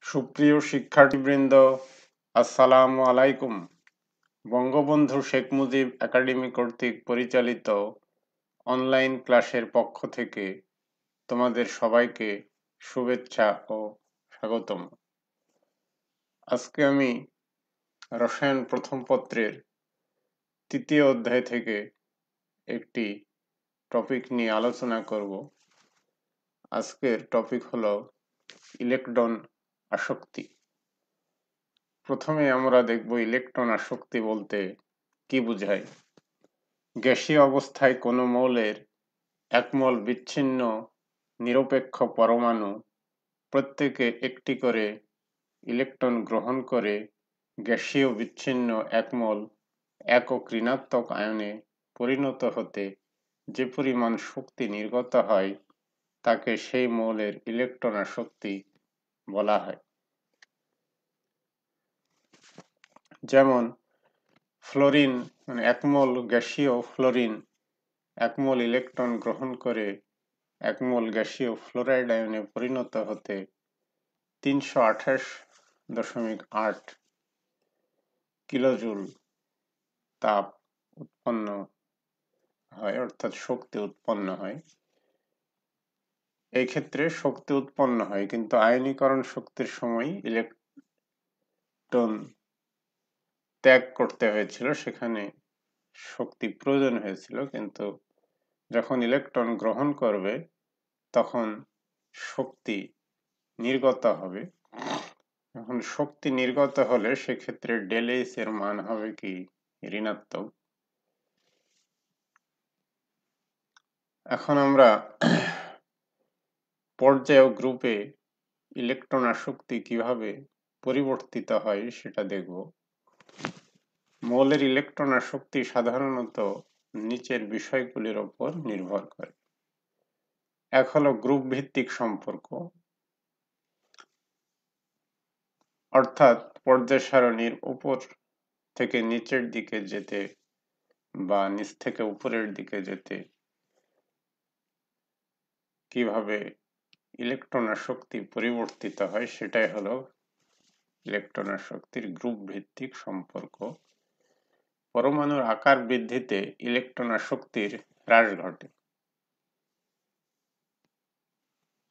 সুপ্রিয় শিক্ষার্থীবৃন্দ, আসসালামু আলাইকুম। বঙ্গবন্ধু শেখ মুজিব একাডেমি কর্তৃক পরিচালিত অনলাইন ক্লাসের পক্ষ থেকে তোমাদের সবাইকে শুভেচ্ছা ও স্বাগতম। আজকে আমি রসায়ন প্রথম পত্রের তৃতীয় অধ্যায় থেকে একটি টপিক নিয়ে আলোচনা করব। আজকের টপিক হলো ইলেকট্রন আসক্তি। প্রথমে আমরা দেখব ইলেকট্রন আসক্তি বলতে কি বোঝায়। গ্যাসীয় অবস্থায় কোনো মৌলের একমল বিচ্ছিন্ন নিরপেক্ষ পরমাণু প্রত্যেকে একটি করে ইলেকট্রন গ্রহণ করে গ্যাসীয় বিচ্ছিন্ন একমল একক ঋণাত্মক আয়নে পরিণত হতে যে পরিমাণ শক্তি নির্গত হয় তাকে সেই মৌলের ইলেকট্রন আসক্তি বলা হয়। যেমন ফ্লোরিন একমল গ্যাসীয় ফ্লোরিন একমল ইলেকট্রন গ্রহণ করে একমল গ্যাসীয় ফ্লোরাইড আয়নে পরিণত হতে 328.8 কিলোজুল তাপ উৎপন্ন হয়, অর্থাৎ শক্তি উৎপন্ন হয়। এই ক্ষেত্রে শক্তি উৎপন্ন হয়, কিন্তু আয়নীকরণ শক্তির সময় ইলেকট্রন ত্যাগ করতে হয়েছিল, সেখানে শক্তি প্রয়োজন হয়েছিল, কিন্তু যখন ইলেকট্রন গ্রহণ করবে তখন শক্তি নির্গত হবে। এখন শক্তি নির্গত হলে সেক্ষেত্রে ডেল এইচ এর মান হবে কি ঋণাত্মক। এখন আমরা পর্যায় ও গ্রুপে ইলেকট্রন আসক্তি কিভাবে পরিবর্তিত হয় সেটা দেখব। মৌলের ইলেকট্রন আসক্তি সাধারণত নিচের বিষয়গুলির উপর নির্ভর করে। এক হলো গ্রুপ ভিত্তিক সম্পর্ক, অর্থাৎ পর্যায় সারণীর উপর থেকে নিচের দিকে যেতে বা নিচ থেকে উপরের দিকে যেতে কিভাবে ইলেকট্রন আসক্তি পরিবর্তিত হয় সেটাই হলো ইলেকট্রন আসক্তির গ্রুপ ভিত্তিক সম্পর্ক। পরমাণুর আকার বৃদ্ধিতে ইলেকট্রন আসক্তির হ্রাস ঘটে।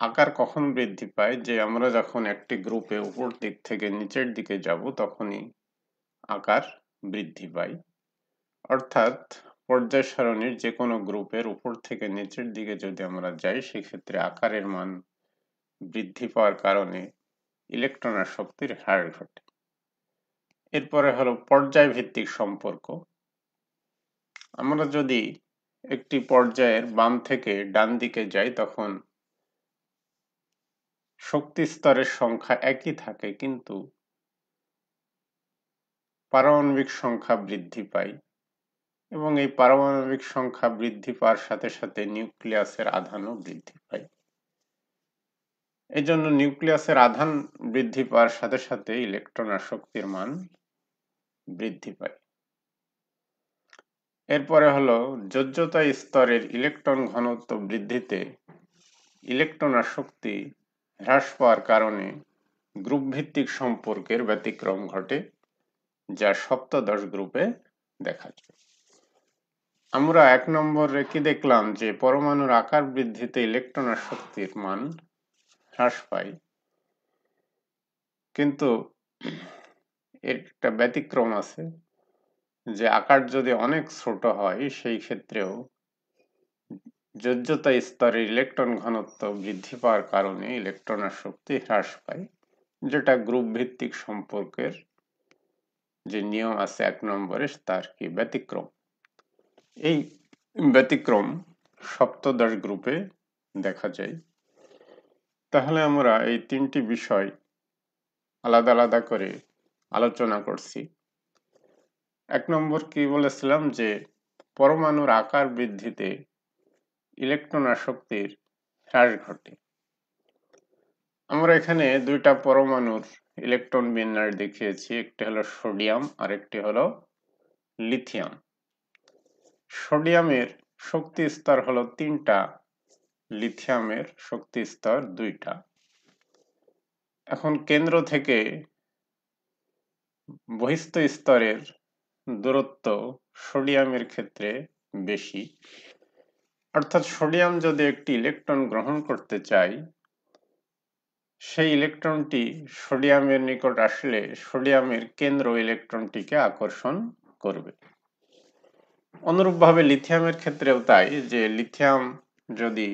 আকার কখন বৃদ্ধি পায়? যে আমরা যখন একটি গ্রুপে উপর দিক থেকে নিচের দিকে যাব তখনই আকার বৃদ্ধি পায়। অর্থাৎ পর্যায় সারণীর যে কোনো গ্রুপের উপর থেকে নিচের দিকে যদি আমরা যাই সেক্ষেত্রে আকারের মান বৃদ্ধি পাওয়ার কারণে ইলেকট্রন আসক্তির হ্রাস ঘটে। এরপরে হলো পর্যায় ভিত্তিক সম্পর্ক। আমরা যদি একটি পর্যায়ের বাম থেকে ডান দিকে যাই তখন শক্তি স্তরের সংখ্যা একই থাকে, কিন্তু পারমাণবিক সংখ্যা বৃদ্ধি পায়, এবং এই পারমাণবিক সংখ্যা বৃদ্ধি পাওয়ার সাথে সাথে নিউক্লিয়াসের আধানও বৃদ্ধি পায়। এই জন্য নিউক্লিয়াসের আধান বৃদ্ধি পাওয়ার সাথে সাথে ইলেকট্রন আসক্তির মান বৃদ্ধি পায়। এরপরে হলো যোজ্যতা স্তরের ইলেকট্রন ঘনত্ব বৃদ্ধিতে ইলেকট্রন আসক্তি হ্রাস পাওয়ার কারণে গ্রুপ ভিত্তিক সম্পর্কের ব্যতিক্রম ঘটে, যা সপ্তদশ গ্রুপে দেখা যায়। আমরা 1 নম্বরে কি দেখলাম যে পরমাণুর আকার বৃদ্ধিতে ইলেকট্রন আসক্তির মান হ্রাস পায়, কিন্তু এর একটা ব্যতিক্রম আছে, যে আকার যদি অনেক ছোট হয় সেই ক্ষেত্রেও যোজ্যতা স্তরে ইলেকট্রন ঘনত্ব বৃদ্ধি পাওয়ার কারণে ইলেকট্রন আসক্তি হ্রাস পায়, যেটা গ্রুপ ভিত্তিক সম্পর্কের যে নিয়ম আছে 1 নম্বরে তার কি ব্যতিক্রম। এই ব্যতিক্রম সপ্তদশ গ্রুপে দেখা যায়। তাহলে আমরা এই তিনটি বিষয় আলাদা আলাদা করে আলোচনা করছি। 1 নম্বর কি বলেছিলাম যে পরমাণুর আকার বৃদ্ধিতে ইলেকট্রন আসক্তির হ্রাস ঘটে। আমরা এখানে দুইটা পরমাণুর ইলেকট্রন বিন্যাস দেখিয়েছি, একটি হলো সোডিয়াম আর একটি হলো লিথিয়াম। সোডিয়ামের শক্তি স্তর হলো 3টা, লিথিয়ামের শক্তি স্তর 2টা। এখন কেন্দ্র থেকে বহিস্থ স্তরের দূরত্ব সোডিয়ামের ক্ষেত্রে বেশি, অর্থাৎ সোডিয়াম যদি একটি ইলেকট্রন গ্রহণ করতে চায়, সেই ইলেকট্রনটি সোডিয়ামের নিকট আসলে সোডিয়ামের কেন্দ্র ইলেকট্রনটিকে আকর্ষণ করবে। অনুরূপভাবে লিথিয়ামের ক্ষেত্রেও তাই, যে লিথিয়াম যদি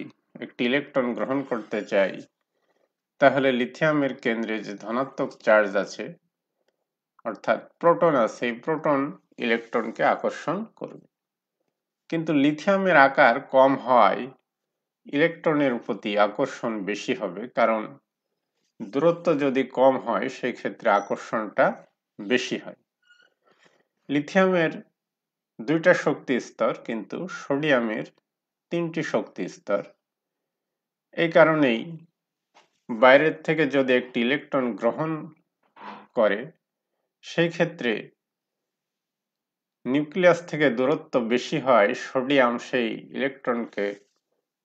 একটি ইলেকট্রন গ্রহণ করতে চায়, তাহলে লিথিয়ামের কেন্দ্রে যে ধনাত্মক চার্জ আছে, অর্থাৎ প্রোটন আছে, এই প্রোটন ইলেকট্রনকে আকর্ষণ করবে। কিন্তু লিথিয়ামের আকার কম হওয়ায় ইলেকট্রনের প্রতি আকর্ষণ বেশি হবে, কারণ দূরত্ব যদি কম হয় সেই ক্ষেত্রে আকর্ষণটা বেশি হয়। লিথিয়ামের 2টা শক্তি স্তর, কিন্তু সোডিয়ামের 3টি শক্তি স্তর। এই কারণেই বাইরের থেকে যদি একটি ইলেকট্রন গ্রহণ করে, সেই ক্ষেত্রে নিউক্লিয়াস থেকে দূরত্ব বেশি হয়, সোডিয়াম সেই ইলেকট্রনকে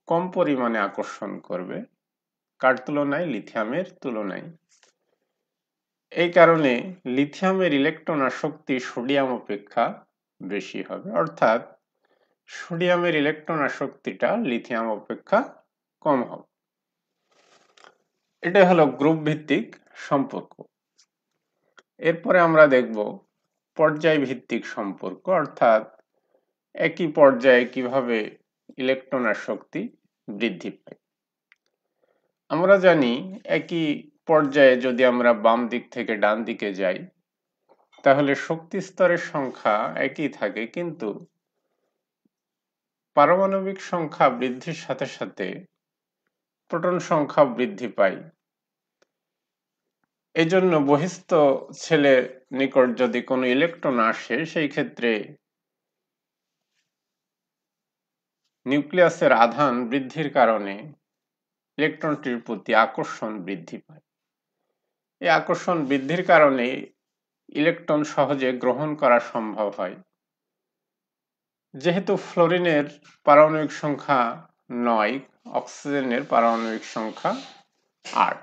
কম পরিমাণে আকর্ষণ করবে, কার তুলনায়? লিথিয়ামের তুলনায়। এই কারণে লিথিয়ামের ইলেকট্রন আসক্তি সোডিয়াম অপেক্ষা বেশি হবে, অর্থাৎ সোডিয়ামের ইলেকট্রন আসক্তিটা লিথিয়াম অপেক্ষা কম হবে। এটা হলো গ্রুপ ভিত্তিক সম্পর্ক। এরপরে আমরা দেখব পর্যায় ভিত্তিক সম্পর্ক, অর্থাৎ একই পর্যায়ে কিভাবে ইলেকট্রন আসক্তি বৃদ্ধি পায়। আমরা জানি একই পর্যায়ে যদি আমরা বাম দিক থেকে ডান দিকে যাই, তাহলে শক্তি স্তরের সংখ্যা একই থাকে, কিন্তু পারমাণবিক সংখ্যা বৃদ্ধির সাথে সাথে প্রোটন সংখ্যা বৃদ্ধি পায়। এই জন্য বহিস্থ ছেলের নিকট যদি কোনো ইলেকট্রন আসে, সেই ক্ষেত্রে নিউক্লিয়াসের আধান বৃদ্ধির কারণে ইলেকট্রনটির প্রতি আকর্ষণ বৃদ্ধি পায়। এই আকর্ষণ বৃদ্ধির কারণে ইলেকট্রন সহজে গ্রহণ করা সম্ভব হয়। যেহেতু ফ্লোরিনের পারমাণবিক সংখ্যা 9, অক্সিজেনের পারমাণবিক সংখ্যা 8,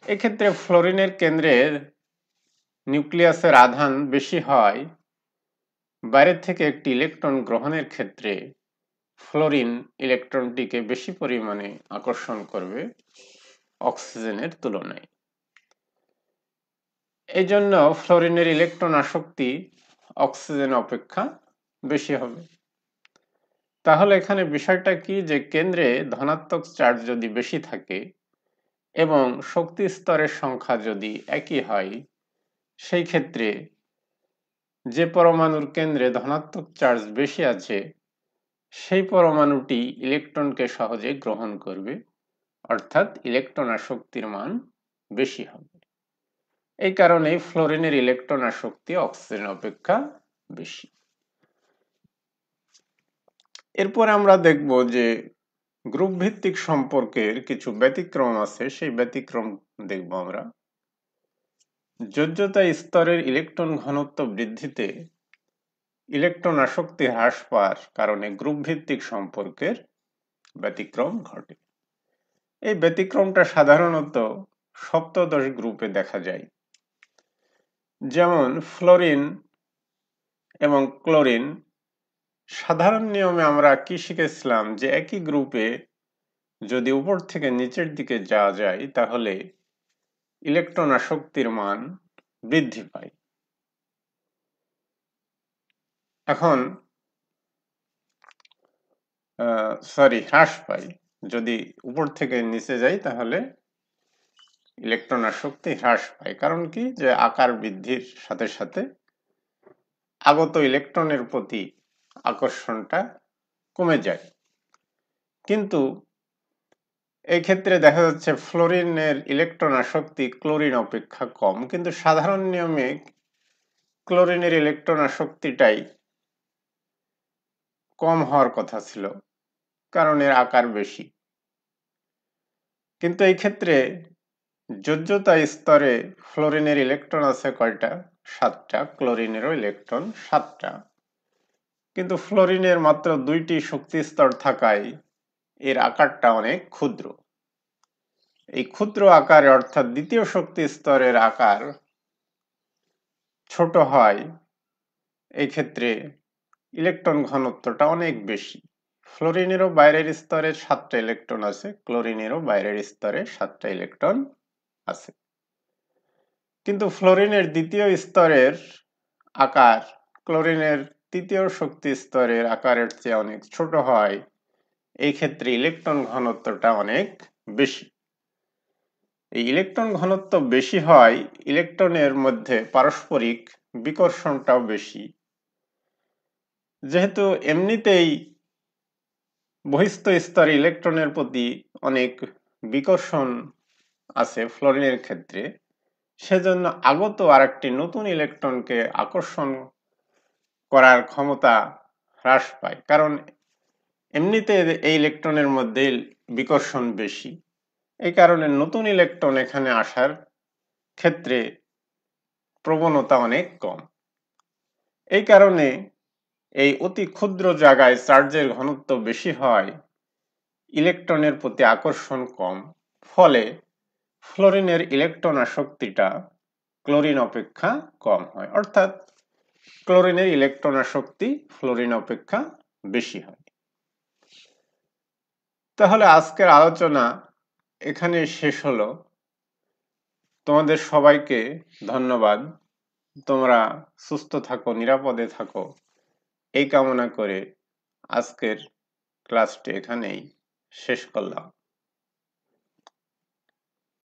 এক্ষেত্রে ফ্লোরিনের কেন্দ্রের নিউক্লিয়াসের আধান বেশি হয়, বাইরে থেকে একটি ইলেকট্রন গ্রহণের ক্ষেত্রে ফ্লোরিন ইলেকট্রনটিকে বেশি পরিমাণে আকর্ষণ করবে অক্সিজেনের তুলনায়। এই জন্য ফ্লোরিনের ইলেকট্রন আসক্তি অক্সিজেন অপেক্ষা বেশি হবে। তাহলে এখানে বিষয়টা কি, যে কেন্দ্রে ধনাত্মক চার্জ যদি বেশি থাকে এবং শক্তি স্তরের সংখ্যা যদি একই হয়, সেই ক্ষেত্রে যে পরমাণুর কেন্দ্রে ধনাত্মক চার্জ বেশি আছে, সেই পরমাণুটি ইলেকট্রনকে সহজে গ্রহণ করবে, অর্থাৎ ইলেকট্রন আসক্তির মান বেশি হবে। এই কারণে ফ্লোরিনের ইলেকট্রন আসক্তি অক্সিজেন অপেক্ষা বেশি। এরপর আমরা দেখব যে গ্রুপ ভিত্তিক সম্পর্কের কিছু ব্যতিক্রম আছে, সেই ব্যতিক্রম দেখব আমরা। যোজ্যতা স্তরের ইলেকট্রন ঘনত্ব বৃদ্ধিতে ইলেকট্রন আসক্তি হ্রাস পাওয়ার কারণে গ্রুপ ভিত্তিক সম্পর্কের ব্যতিক্রম ঘটে। এই ব্যতিক্রমটা সাধারণত সপ্তদশ গ্রুপে দেখা যায়। যেমন ফ্লোরিন এবং ক্লোরিন, সাধারণ নিয়মে আমরা কি শিখেছিলাম, যে একই গ্রুপে যদি উপর থেকে নিচের দিকে যাওয়া যায়, তাহলে ইলেকট্রন আসক্তির মান বৃদ্ধি পায়। এখন হ্রাস পায়। যদি উপর থেকে নিচে যাই, তাহলে ইলেকট্রন আসক্তি হ্রাস পায়। কারণ কি, যে আকার বৃদ্ধির সাথে সাথে আগত ইলেকট্রনের প্রতি আকর্ষণটা কমে যায়। কিন্তু এই ক্ষেত্রে দেখা যাচ্ছে ফ্লোরিনের ইলেকট্রন আসক্তি ক্লোরিন অপেক্ষা কম, কিন্তু সাধারণ নিয়মে ক্লোরিনের ইলেকট্রন আসক্তিটাই কম হওয়ার কথা ছিল, কারণ এর আকার বেশি। কিন্তু এই ক্ষেত্রে যোজ্যতা স্তরে ফ্লোরিনের ইলেকট্রন আছে কয়টা? 7টা। ক্লোরিনেরও ইলেকট্রন 7টা, কিন্তু ফ্লোরিনের মাত্র 2টি শক্তি স্তর থাকায় এর আকারটা অনেক ক্ষুদ্র। এই ক্ষুদ্র আকারে অর্থাৎ দ্বিতীয় শক্তি স্তরের আকার ছোট হয়, এই ক্ষেত্রে ইলেকট্রন ঘনত্বটা অনেক বেশি। ফ্লোরিনেরও বাইরের স্তরে 7টা ইলেকট্রন আছে, ক্লোরিনেরও বাইরের স্তরে 7টা ইলেকট্রন আছে। কিন্তু ফ্লোরিনের দ্বিতীয় স্তরের আকার ক্লোরিনের তৃতীয় শক্তি স্তরের আকারের চেয়ে অনেক ছোট হয়, এই ক্ষেত্রে ইলেকট্রন ঘনত্বটা অনেক বেশি। এই ইলেকট্রন ঘনত্ব বেশি হয়, ইলেকট্রনের মধ্যে পারস্পরিক বিকর্ষণটাও বেশি। যেহেতু এমনিতেই বহিস্থ স্তরে ইলেকট্রনের প্রতি অনেক বিকর্ষণ আছে ফ্লোরিনের ক্ষেত্রে, সেজন্য আগত আরেকটি নতুন ইলেকট্রনকে আকর্ষণ করার ক্ষমতা হ্রাস পায়, কারণ এমনিতে এই ইলেকট্রনের মধ্যে বিকর্ষণ বেশি। এই কারণে নতুন ইলেকট্রন এখানে আসার ক্ষেত্রে প্রবণতা অনেক কম। এই কারণে এই অতি ক্ষুদ্র জায়গায় চার্জের ঘনত্ব বেশি হয়, ইলেকট্রনের প্রতি আকর্ষণ কম, ফলে ফ্লোরিনের ইলেকট্রন আসক্তিটা ক্লোরিন অপেক্ষা কম হয়, অর্থাৎ ক্লোরিনের ইলেকট্রন আসক্তি ফ্লোরিন অপেক্ষা বেশি হয়। তাহলে আজকের আলোচনা এখানে শেষ হলো। তোমাদের সবাইকে ধন্যবাদ। তোমরা সুস্থ থাকো, নিরাপদে থাকো, এই কামনা করে আজকের ক্লাসটি এখানেই শেষ করলাম।